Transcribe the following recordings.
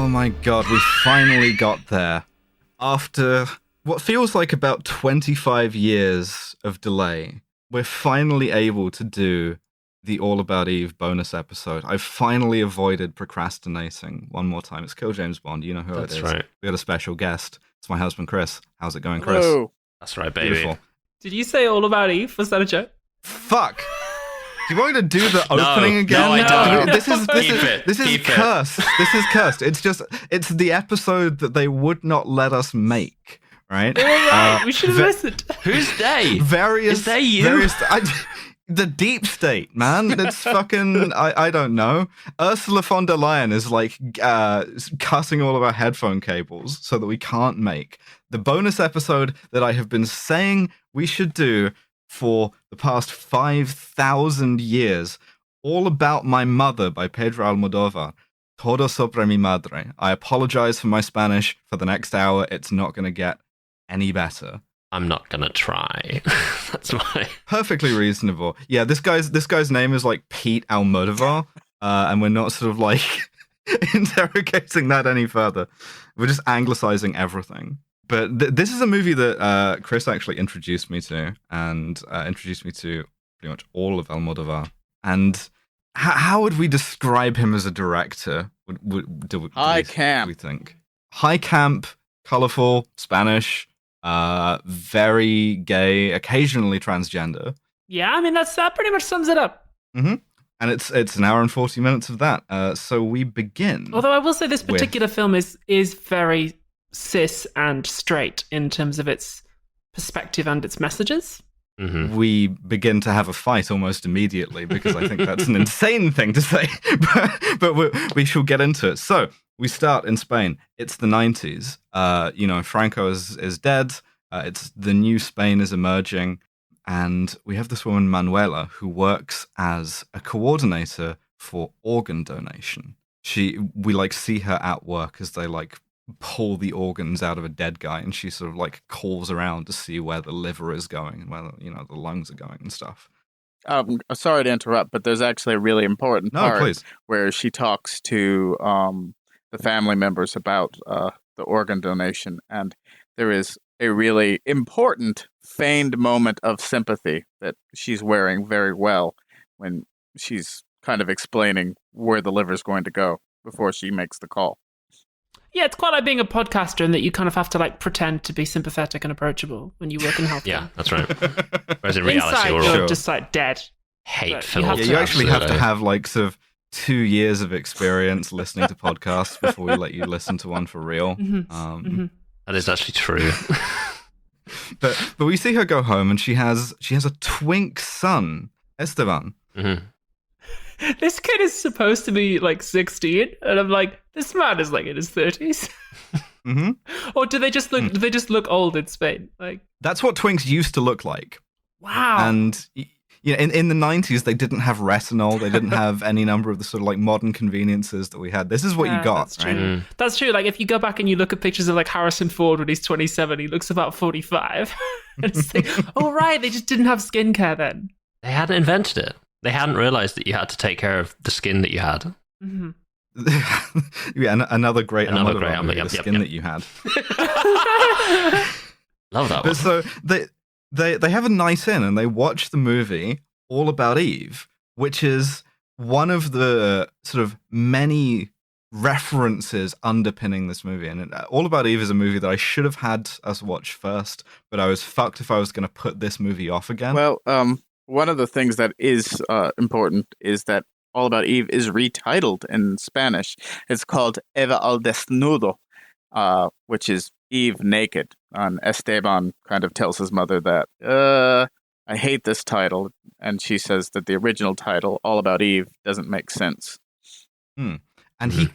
Oh my god, we finally got there. After what feels like about 25 years of delay, we're finally able to do the All About Eve bonus episode. I've finally avoided procrastinating one more time. It's Kill James Bond. You know who it is. That's right. We got a special guest. It's my husband, Chris. How's it going, Chris? Hello. That's right, baby. Beautiful. Did you say All About Eve? Was that a joke? Fuck! Do you want me to do the opening again? No, I don't. This is Keep cursed. This is cursed. It's the episode that they would not let us make. Right? All right, we should have listened. Who's they? Is they you? The deep state, man. It's fucking. I don't know. Ursula von der Leyen is like cutting all of our headphone cables so that we can't make the bonus episode that I have been saying we should do for the past 5,000 years. All About My Mother by Pedro Almodóvar. Todo sobre mi madre. I apologize for my Spanish. For the next hour, it's not going to get any better. I'm not gonna try. That's my Perfectly reasonable. Yeah, this guy's name is like Pete Almodovar, and we're not sort of like interrogating that any further. We're just anglicizing everything. But this is a movie that Chris actually introduced me to, and introduced me to pretty much all of Almodovar. And how would we describe him as a director? High camp. We think high camp, colorful, Spanish. Very gay, occasionally transgender. Yeah, I mean that pretty much sums it up. Mm-hmm. And it's an hour and 40 minutes of that. So we begin. Although I will say this particular film is very cis and straight in terms of its perspective and its messages. Mm-hmm. We begin to have a fight almost immediately because I think that's an insane thing to say. but we shall get into it. So we start in Spain. It's the 90s. Franco is dead. It's the new Spain is emerging. And we have this woman, Manuela, who works as a coordinator for organ donation. We see her at work as they pull the organs out of a dead guy, and she sort of calls around to see where the liver is going and where the lungs are going and stuff. Sorry to interrupt, but there's actually a really important part please. Where she talks to the family members about the organ donation, and there is a really important feigned moment of sympathy that she's wearing very well when she's kind of explaining where the liver is going to go before she makes the call. Yeah, it's quite like being a podcaster in that you kind of have to pretend to be sympathetic and approachable when you work in healthcare. Yeah, that's right. Whereas in reality, Inside, we're you're all just dead. hateful. You actually have to have sort of 2 years of experience listening to podcasts before we let you listen to one for real. Mm-hmm. That is actually true. But we see her go home, and she has a twink son, Esteban. Mm-hmm. This kid is supposed to be 16, and I'm like, this man is in his 30s. Mm-hmm. Or do they just look? Do they just look old in Spain? That's what twinks used to look like. Wow. And in the 90s, they didn't have retinol. They didn't have any number of the sort of modern conveniences that we had. This is what you got, that's right? true. Mm. That's true. If you go back and you look at pictures of Harrison Ford when he's 27, he looks about 45. And it's oh right, they just didn't have skincare then. They hadn't invented it. They hadn't realized that you had to take care of the skin that you had. Mm-hmm. Yeah, another great Another great movie, Yep, the skin that you had. Love that one. But so they have a night in and they watch the movie All About Eve, which is one of the sort of many references underpinning this movie. And All About Eve is a movie that I should have had us watch first, but I was fucked if I was going to put this movie off again. Well, one of the things that is important is that All About Eve is retitled in Spanish. It's called Eva al Desnudo, which is Eve naked. And Esteban kind of tells his mother that, I hate this title. And she says that the original title, All About Eve, doesn't make sense. And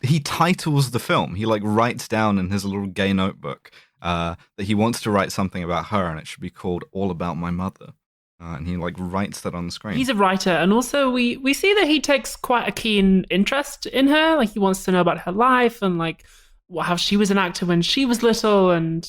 he titles the film. He writes down in his little gay notebook that he wants to write something about her, and it should be called All About My Mother. And he writes that on the screen. He's a writer, and also we see that he takes quite a keen interest in her. He wants to know about her life and how she was an actor when she was little, and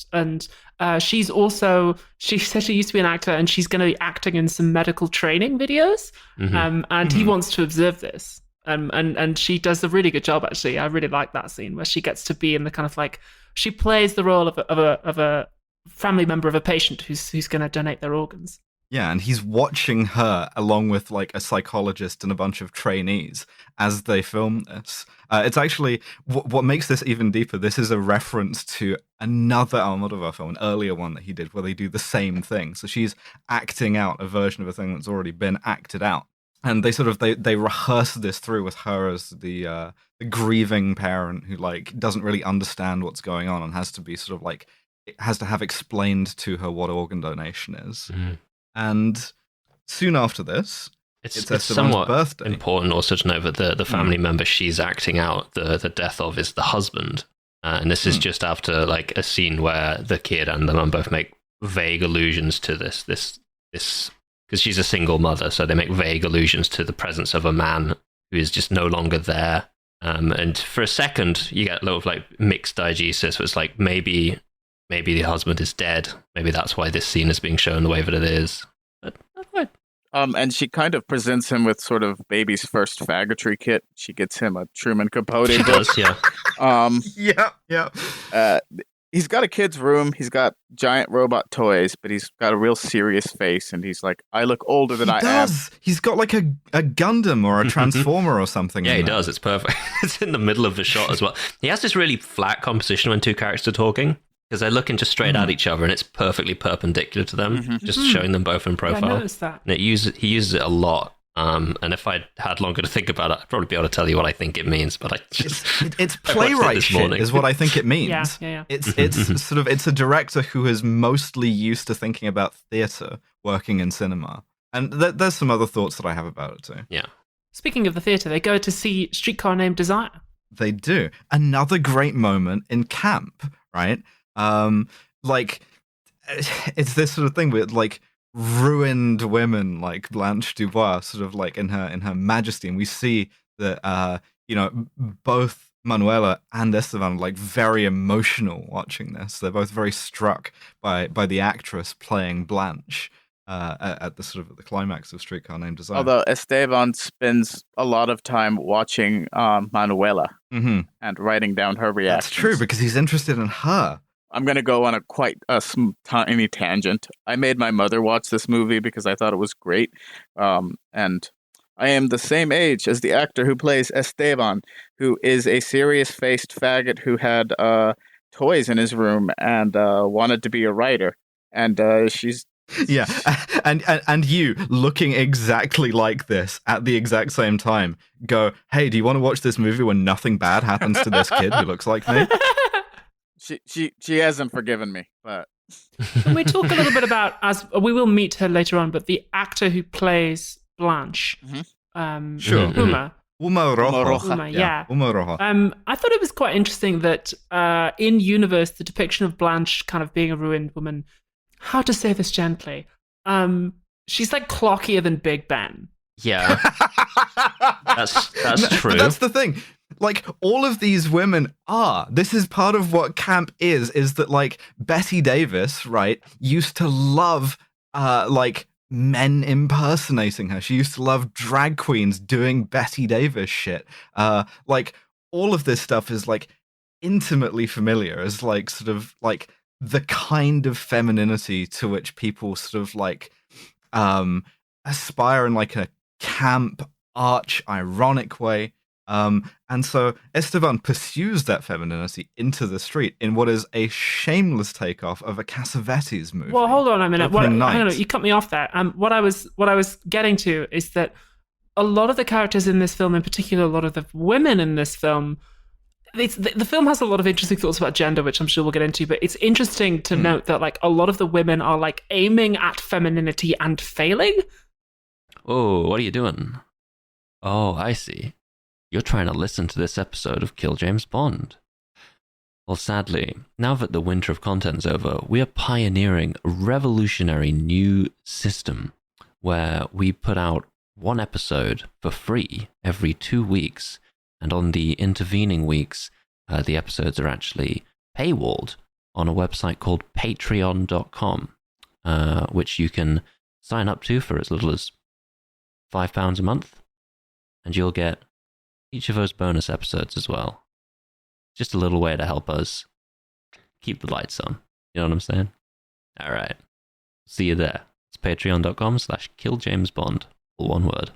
she said she used to be an actor, and she's going to be acting in some medical training videos. Mm-hmm. And he wants to observe this. And she does a really good job, actually. I really like that scene where she gets to be in the kind of like, she plays the role of a family member of a patient who's going to donate their organs. Yeah, and he's watching her along with like a psychologist and a bunch of trainees as they film this. It's actually what makes this even deeper. This is a reference to another Almodovar film, an earlier one that he did, where they do the same thing. So she's acting out a version of a thing that's already been acted out, and they rehearse this through with her as the grieving parent who like doesn't really understand what's going on and has to be sort of like has to have explained to her what organ donation is. Mm. And soon after this, it's Esteban's somewhat birthday. Important also to know that the family member she's acting out the death of is the husband. And this is just after like a scene where the kid and the mum both make vague allusions to this because she's a single mother, so they make vague allusions to the presence of a man who is just no longer there. And for a second, you get a lot of like mixed diegesis. It's like maybe the husband is dead. Maybe that's why this scene is being shown the way that it is. But not quite. And she kind of presents him with sort of baby's first faggotry kit. She gets him a Truman Capote She book. does, yeah. Yeah. He's got a kid's room. He's got giant robot toys, but he's got a real serious face. And he's like, I look older than I am. He's got like a Gundam or a Transformer or something. Yeah, in he there. does. It's perfect. It's in the middle of the shot as well. He has this really flat composition when two characters are talking, because they're looking just straight at each other, and it's perfectly perpendicular to them, just showing them both in profile. Yeah, I noticed that. And he uses it a lot. And if I had longer to think about it, I'd probably be able to tell you what I think it means. But I just it's playwright shit is what I think it means. Yeah. It's sort of it's a director who is mostly used to thinking about theater, working in cinema, and there's some other thoughts that I have about it too. Yeah. Speaking of the theater, they go to see Streetcar Named Desire. They do. Another great moment in camp, right? Like it's this sort of thing with like ruined women like Blanche Dubois, sort of like in her majesty, and we see that both Manuela and Esteban are like very emotional watching this. They're both very struck by the actress playing Blanche at the sort of the climax of Streetcar Named Desire. Although Esteban spends a lot of time watching Manuela and writing down her reactions. That's true, because he's interested in her. I'm going to go on a quite tiny tangent. I made my mother watch this movie because I thought it was great. And I am the same age as the actor who plays Esteban, who is a serious-faced faggot who had toys in his room and wanted to be a writer. And she's... Yeah, and you, looking exactly like this at the exact same time, go, hey, do you want to watch this movie when nothing bad happens to this kid who looks like me? She hasn't forgiven me, but Can we talk a little bit about, as we will meet her later on, but the actor who plays Blanche, Sure. Uma. Uma Rojo. Uma, yeah. Uma Rojo. I thought it was quite interesting that in universe, the depiction of Blanche kind of being a ruined woman, how to say this gently, she's like clockier than Big Ben. Yeah. That's true. But that's the thing. Like, all of these women are. This is part of what camp is that, like, Betty Davis, right, used to love, like, men impersonating her. She used to love drag queens doing Betty Davis shit. Like, all of this stuff is, like, intimately familiar as, like, sort of, like, the kind of femininity to which people sort of, like, aspire in, like, a camp, arch-ironic way. And so Esteban pursues that femininity into the street in what is a shameless takeoff of a Cassavetes movie. Well, hold on a minute. Hang Night. on, you cut me off there. What I was getting to is that a lot of the characters in this film, in particular, a lot of the women in this film, the film has a lot of interesting thoughts about gender, which I'm sure we'll get into. But it's interesting to note that like a lot of the women are like aiming at femininity and failing. Oh, what are you doing? Oh, I see. You're trying to listen to this episode of Kill James Bond. Well, sadly, now that the winter of content's over, we are pioneering a revolutionary new system where we put out one episode for free every 2 weeks, and on the intervening weeks, the episodes are actually paywalled on a website called patreon.com, which you can sign up to for as little as £5 a month, and you'll get each of those bonus episodes as well. Just a little way to help us keep the lights on. You know what I'm saying? All right. See you there. It's patreon.com/killjamesbond. All one word.